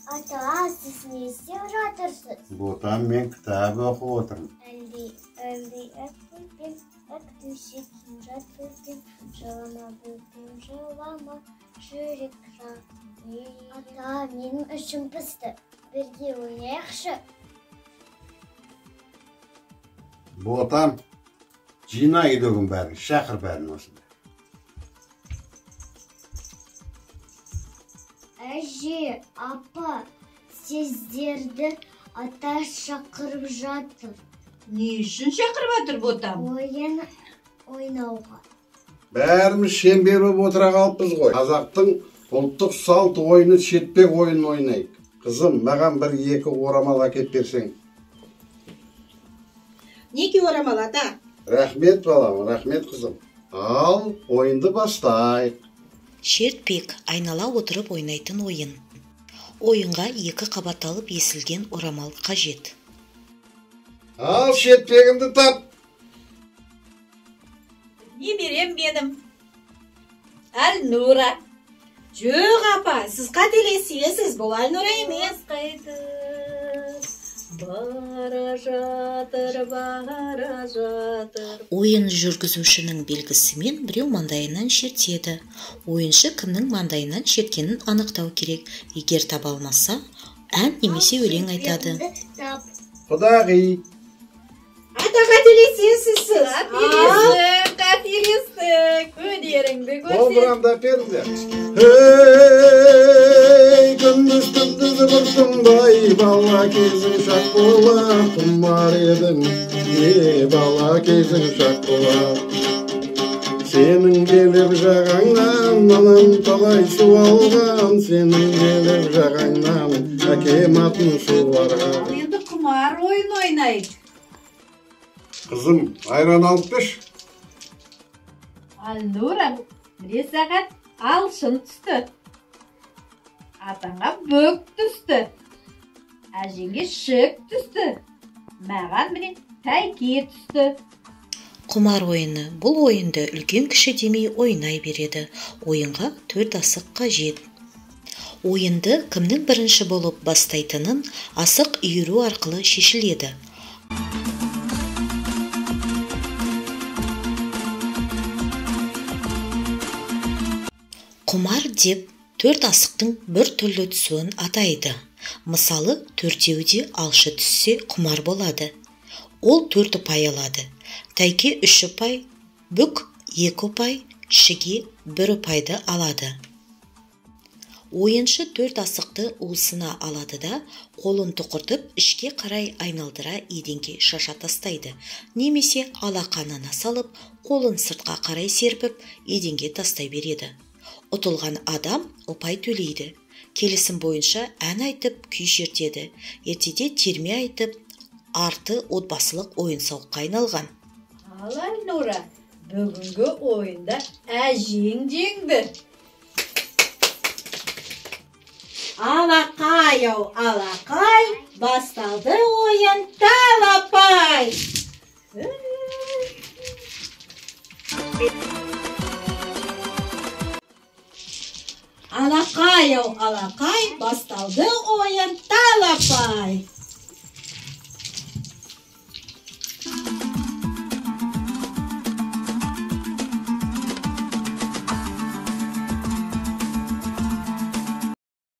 Ата, siz ne istiyor otursunuz? Botam men kitap okup oturum. Öldü öpüldüm, öptüşük yaratıldım, жалама жүрекра. Ата, менің ішім пісті, бірге ойнайықшы. Botam jina gidiyorum bari, şakır bari olsun. Әже, апа, сіздерді ата шақырып жатыр. Не үшін шақырып жатыр Ботам? Ойын ойнауға. Bärimiz şember boп otura kalıpız goy. Azaqtın ultuk salt oyunu şetpek oyun oynayık. Kızım, mağan bir екі oramal akep bersen. Неге орамал ата? Rahmet balam, rahmet kızım. Al, oyundu bastayık. Шертпек айнала отырып ойнайтын ойын. Ойынға екі қабатталып есілген орамал қажет. Al şetpegimdi tap. Немерем менің. Әлнура. Жоқ апа, сіз қателесесіз, бұл Әлнура емес. Бара жатыр. Ойын жүргізушінің белгісімен біреу маңдайынан шертеді. Ойыншы кімнің маңдайынан шерткенін анықтау керек. Егер таба алмаса, ән немесе өлең айтады. Құдағи. Ата қателесесіз сіз. Қателестік. Өнеріңді көрсет. Домбырамды әперіңдер. Hey, gündüz bırtımday, bala kezin şak bola, kumar edin, bala kezin şak bola. Senin gelip жағаңнан, анам талай су алған, senin gelip жағаңнан, әкем атын суарған. Енді құмар ойын ойнайық. Kızım, ayran alıp beş. Әлнура, бір сағат алшын түсті. Атаңа бүк түсті. Әжеңге шік түсті. Маған міне тәйке түсті. Құмар ойыны. Бұл ойынды үлкен кіші демей ойнай береді. Ойынға 4 асық қажет. Ойынды кімнің бірінші болып бастайтынын асық үйіру арқылы шешіледі. Құмар деп 4 асықтың бір түрлі түсуін атайды. Мысалы, 4-еуде алшы түссе құмар болады. Ол 4 ұпай алады. Тәйке 3 ұпай, бүк 2 ұпай, шіге 1 ұпайды алады. Ойыншы 4 асықты уысына алады да, қолын тұқыртып, ішке қарай айналдыра еденге шаша тастайды. Немесе алақанына салып, қолын сыртқа қарай серпіп, еденге тастай береді. Ұтылған адам ұпай төлейді. Келісім бойынша ән айтып, күй шертеді. Ертеде терме айтып, арты отбасылық ойын сауыққа айналған. Ал Әлнура, бүгінгі ойында әжең жеңді. Алақай ау, алақай, бас